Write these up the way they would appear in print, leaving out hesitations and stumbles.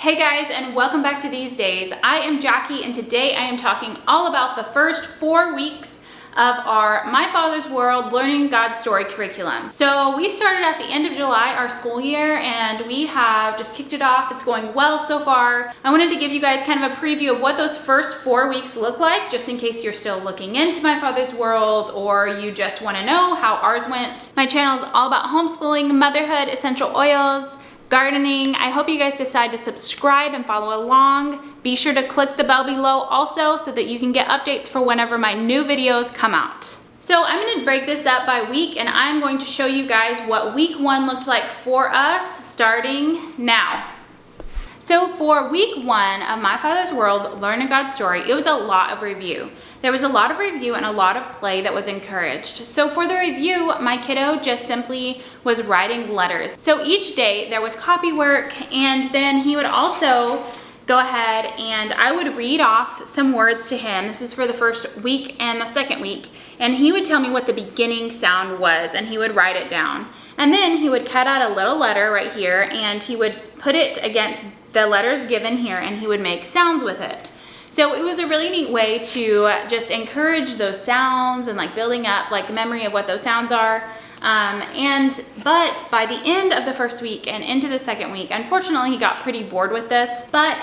Hey guys, and welcome back to These Days. I am Jackie, and today I am talking all about the first 4 weeks of our My Father's World Learning God's Story curriculum. So we started at the end of July, our school year, and we have just kicked it off. It's going well so far. I wanted to give you guys kind of a preview of what those first 4 weeks look like, just in case you're still looking into My Father's World or you just want to know how ours went. My channel is all about homeschooling, motherhood, essential oils, gardening. I hope you guys decide to subscribe and follow along. Be sure to click the bell below also so that you can get updates for whenever my new videos come out. So I'm going to break this up by week, and I'm going to show you guys what week 1 looked like for us starting now. So for week 1 of My Father's World Learning God's Story, it was a lot of review. There was a lot of review and a lot of play that was encouraged. So for the review, my kiddo just simply was writing letters. So each day there was copy work, and then he would also go ahead and I would read off some words to him. This is for the first week and the second week. And he would tell me what the beginning sound was, and he would write it down. And then he would cut out a little letter right here, and he would put it against the letters given here, and he would make sounds with it. So it was a really neat way to just encourage those sounds and like building up like the memory of what those sounds are. But by the end of the first week and into the second week, unfortunately he got pretty bored with this, but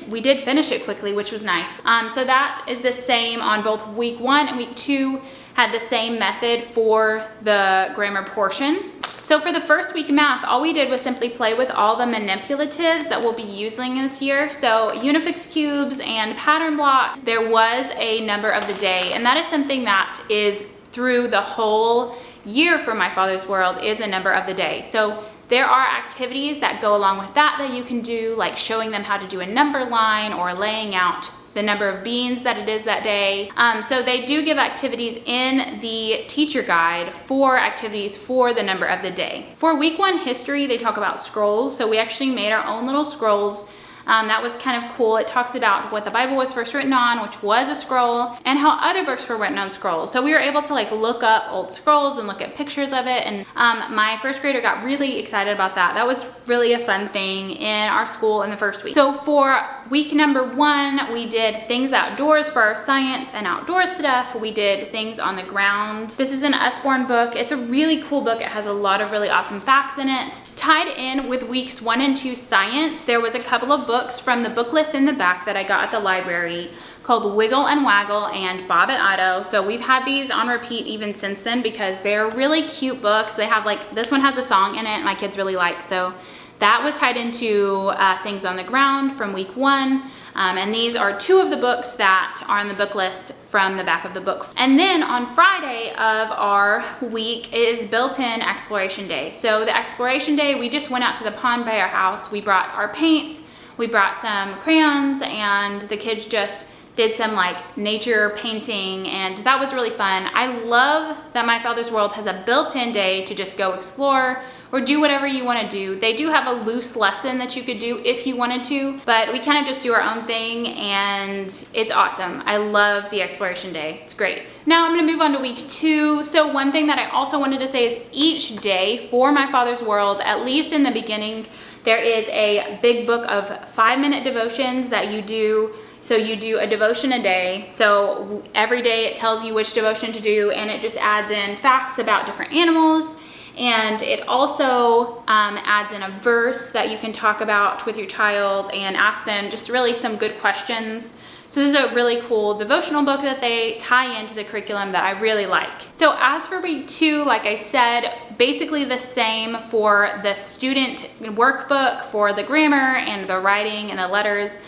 we did finish it quickly, which was nice. So that is the same on both week 1 and week 2, had the same method for the grammar portion. So for the first week math, all we did was simply play with all the manipulatives that we'll be using this year. So unifix cubes and pattern blocks. There was a number of the day, and that is something that is through the whole year for My Father's World, is a number of the day. So there are activities that go along with that you can do, like showing them how to do a number line or laying out the number of beans that it is that day. So they do give activities in the teacher guide for activities for the number of the day. For week 1 history, they talk about scrolls. So we actually made our own little scrolls. That was kind of cool. It talks about what the Bible was first written on, which was a scroll, and how other books were written on scrolls. So we were able to like look up old scrolls and look at pictures of it. And my first grader got really excited about that. That was really a fun thing in our school in the first week. So for week number 1, we did things outdoors for our science and outdoor stuff. We did things on the ground. This is an Usborne book. It's a really cool book. It has a lot of really awesome facts in it. Tied in with weeks 1 and 2 science, there was a couple of books from the book list in the back that I got at the library called Wiggle and Waggle and Bob and Otto. So we've had these on repeat even since then because they're really cute books. They have like, this one has a song in it my kids really like. So that was tied into things on the ground from week 1. And these are 2 of the books that are on the book list from the back of the book. And then on Friday of our week is built-in exploration day. So the exploration day, we just went out to the pond by our house. We brought our paints, we brought some crayons, and the kids just did some like nature painting, and that was really fun. I love that My Father's World has a built-in day to just go explore or do whatever you want to do. They do have a loose lesson that you could do if you wanted to, but we kind of just do our own thing, and it's awesome. I love the exploration day. It's great. Now I'm going to move on to week 2. So one thing that I also wanted to say is each day for My Father's World, at least in the beginning, there is a big book of 5-minute devotions that you do. So you do a devotion a day. So every day it tells you which devotion to do, and it just adds in facts about different animals. And it also adds in a verse that you can talk about with your child and ask them just really some good questions. So this is a really cool devotional book that they tie into the curriculum that I really like. So as for week 2, like I said, basically the same for the student workbook for the grammar and the writing and the letters.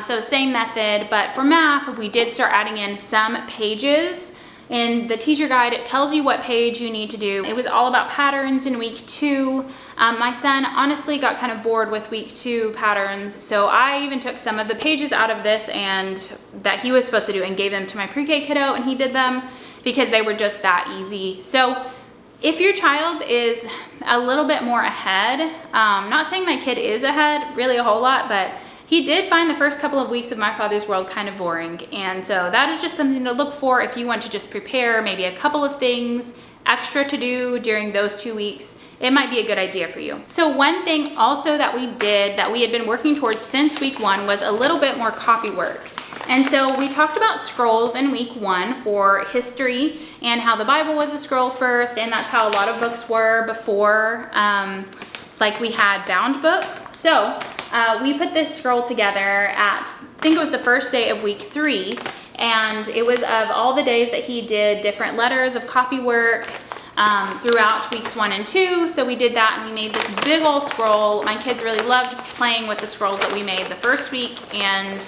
So same method, but for math, we did start adding in some pages. In the teacher guide, it tells you what page you need to do. It was all about patterns in week 2. My son honestly got kind of bored with week 2 patterns, so I even took some of the pages out of this and that he was supposed to do and gave them to my pre-K kiddo, and he did them because they were just that easy. So if your child is a little bit more ahead, not saying my kid is ahead really a whole lot, but he did find the first couple of weeks of My Father's World kind of boring. And so that is just something to look for if you want to just prepare maybe a couple of things extra to do during those 2 weeks, it might be a good idea for you. So one thing also that we did that we had been working towards since week 1 was a little bit more copy work. And so we talked about scrolls in week 1 for history and how the Bible was a scroll first, and that's how a lot of books were before, like we had bound books. So we put this scroll together at, I think it was the first day of week 3, and it was of all the days that he did different letters of copy work throughout weeks 1 and 2. So we did that, and we made this big old scroll. My kids really loved playing with the scrolls that we made the first week, and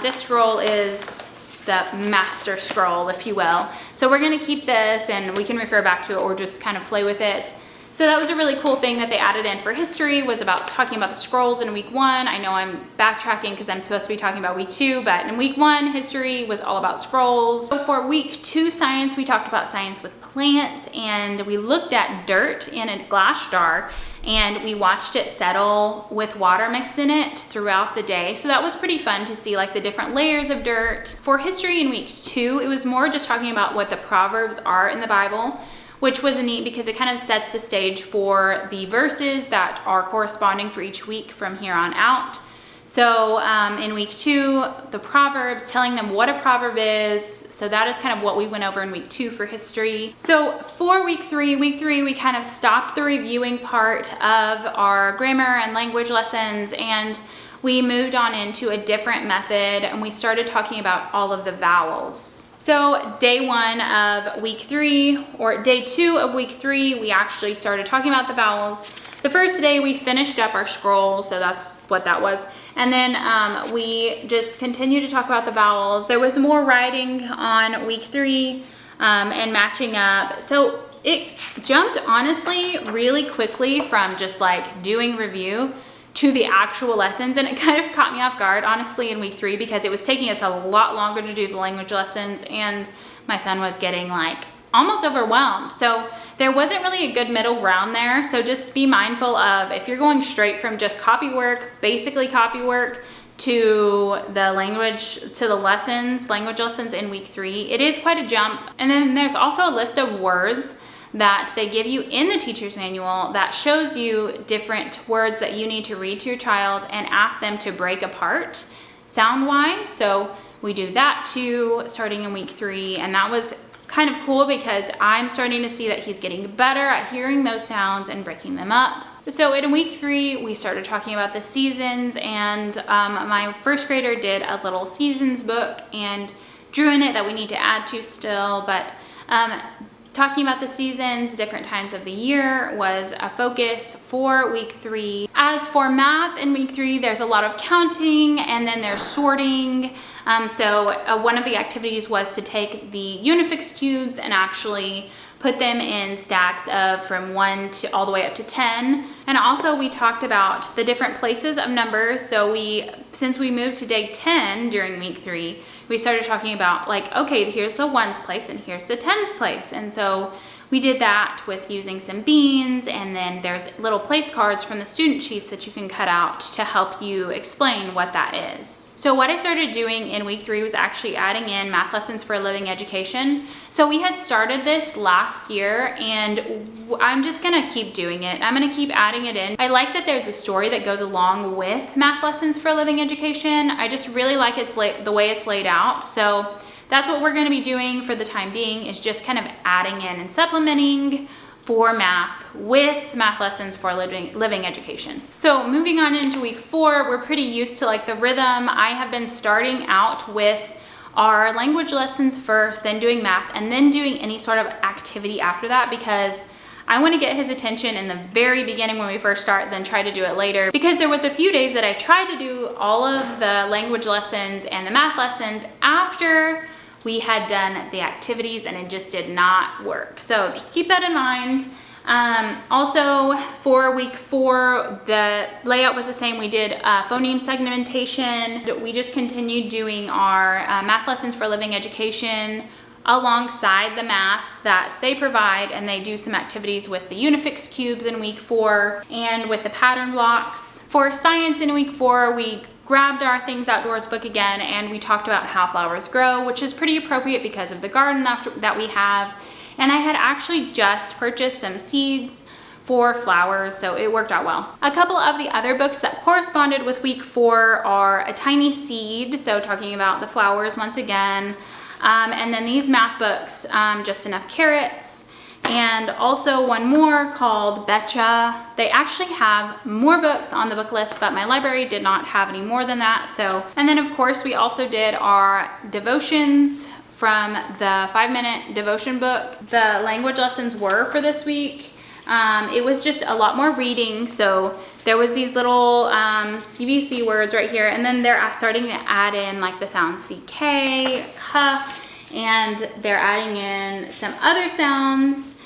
this scroll is the master scroll, if you will. So we're gonna keep this, and we can refer back to it or just kind of play with it. So that was a really cool thing that they added in for history, was about talking about the scrolls in week 1. I know I'm backtracking because I'm supposed to be talking about week 2, but in week 1, history was all about scrolls. So for week 2 science, we talked about science with plants, and we looked at dirt in a glass jar, and we watched it settle with water mixed in it throughout the day. So that was pretty fun to see, like, the different layers of dirt. For history in week 2, it was more just talking about what the Proverbs are in the Bible, which was neat because it kind of sets the stage for the verses that are corresponding for each week from here on out. So in week 2, the Proverbs, telling them what a proverb is. So that is kind of what we went over in week 2 for history. So for week 3, we kind of stopped the reviewing part of our grammar and language lessons, and we moved on into a different method, and we started talking about all of the vowels. So day 1 of week 3, or day 2 of week 3, we actually started talking about the vowels. The first day we finished up our scroll, so that's what that was. And then we just continued to talk about the vowels. There was more writing on week 3 and matching up. So it jumped, honestly, really quickly from just like doing review to the actual lessons, and it kind of caught me off guard, honestly, in week 3, because it was taking us a lot longer to do the language lessons, and my son was getting like almost overwhelmed. So there wasn't really a good middle ground there. So just be mindful of, if you're going straight from just copy work, basically copy work, to the language, to the lessons, language lessons in week 3, it is quite a jump. And then there's also a list of words that they give you in the teacher's manual that shows you different words that you need to read to your child and ask them to break apart sound-wise. So we do that too, starting in week 3, and that was kind of cool because I'm starting to see that he's getting better at hearing those sounds and breaking them up. So in week 3, we started talking about the seasons, and my first grader did a little seasons book and drew in it that we need to add to still, but talking about the seasons, different times of the year, was a focus for week 3. As for math in week 3, there's a lot of counting, and then there's sorting. So one of the activities was to take the Unifix cubes and actually put them in stacks of from 1 to all the way up to 10. And also we talked about the different places of numbers. So since we moved to day 10 during week 3, we started talking about, like, okay, here's the ones place and here's the tens place. And so we did that with using some beans, and then there's little place cards from the student sheets that you can cut out to help you explain what that is. So what I started doing in week 3 was actually adding in math lessons for a living education. So we had started this last year, and I'm just gonna keep doing it. I'm gonna keep adding it in. I like that there's a story that goes along with math lessons for a living education. I just really like the way it's laid out. So that's what we're gonna be doing for the time being, is just kind of adding in and supplementing for math with math lessons for living education. So moving on into week 4, we're pretty used to like the rhythm. I have been starting out with our language lessons first, then doing math, and then doing any sort of activity after that, because I want to get his attention in the very beginning when we first start, then try to do it later. Because there was a few days that I tried to do all of the language lessons and the math lessons after we had done the activities, and it just did not work. So just keep that in mind. Also for week 4, the layout was the same. We did phoneme segmentation. We just continued doing our math lessons for living education alongside the math that they provide, and they do some activities with the Unifix cubes in week 4 and with the pattern blocks. For science in week 4, we grabbed our Things Outdoors book again, and we talked about how flowers grow, which is pretty appropriate because of the garden that we have. And I had actually just purchased some seeds for flowers, so it worked out well. A couple of the other books that corresponded with week 4 are A Tiny Seed, so talking about the flowers once again, and then these math books, Just Enough Carrots, and also one more called Betcha. They actually have more books on the book list, but my library did not have any more than that. So, and then of course we also did our devotions from the 5-minute devotion book. The language lessons were for this week. It was just a lot more reading, so there was these little CVC words right here, and then they're starting to add in like the sound CK, K, and they're adding in some other sounds.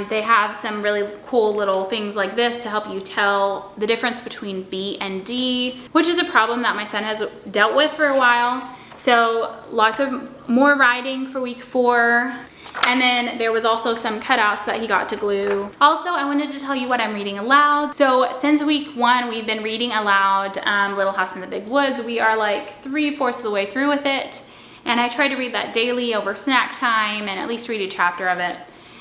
They have some really cool little things like this to help you tell the difference between B and D, which is a problem that my son has dealt with for a while. So lots of more writing for week 4. And then there was also some cutouts that he got to glue. Also, I wanted to tell you what I'm reading aloud. So since week 1, we've been reading aloud Little House in the Big Woods. We are like 3/4 of the way through with it. And I try to read that daily over snack time and at least read a chapter of it.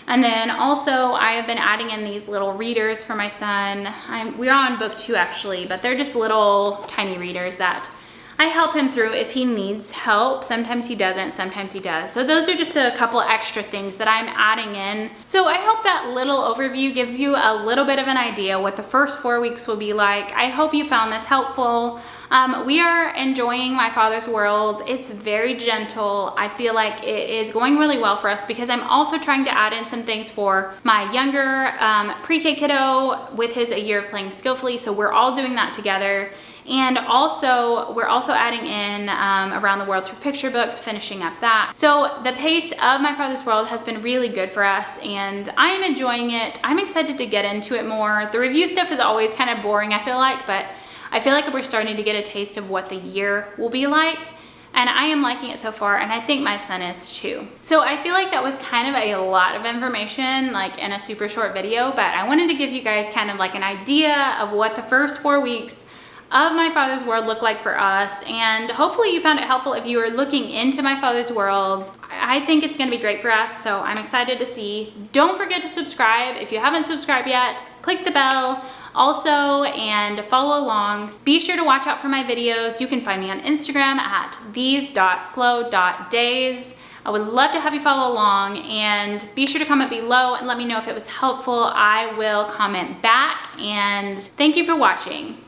And then also I have been adding in these little readers for my son. We're on book 2 actually, but they're just little tiny readers that I help him through if he needs help. Sometimes he doesn't, sometimes he does. So those are just a couple extra things that I'm adding in. So I hope that little overview gives you a little bit of an idea what the first 4 weeks will be like. I hope you found this helpful. We are enjoying My Father's World. It's very gentle. I feel like it is going really well for us because I'm also trying to add in some things for my younger pre-K kiddo with his A Year of Playing Skillfully. So we're all doing that together. And also, we're also adding in Around the World Through Picture Books, finishing up that. So the pace of My Father's World has been really good for us, and I am enjoying it. I'm excited to get into it more. The review stuff is always kind of boring, I feel like, but I feel like we're starting to get a taste of what the year will be like. And I am liking it so far, and I think my son is too. So I feel like that was kind of a lot of information, like in a super short video, but I wanted to give you guys kind of like an idea of what the first 4 weeks of My Father's World look like for us, and hopefully you found it helpful if you are looking into My Father's World. I think it's gonna be great for us, so I'm excited to see. Don't forget to subscribe. If you haven't subscribed yet, click the bell also and follow along. Be sure to watch out for my videos. You can find me on Instagram at these.slow.days. I would love to have you follow along, and be sure to comment below and let me know if it was helpful. I will comment back, and thank you for watching.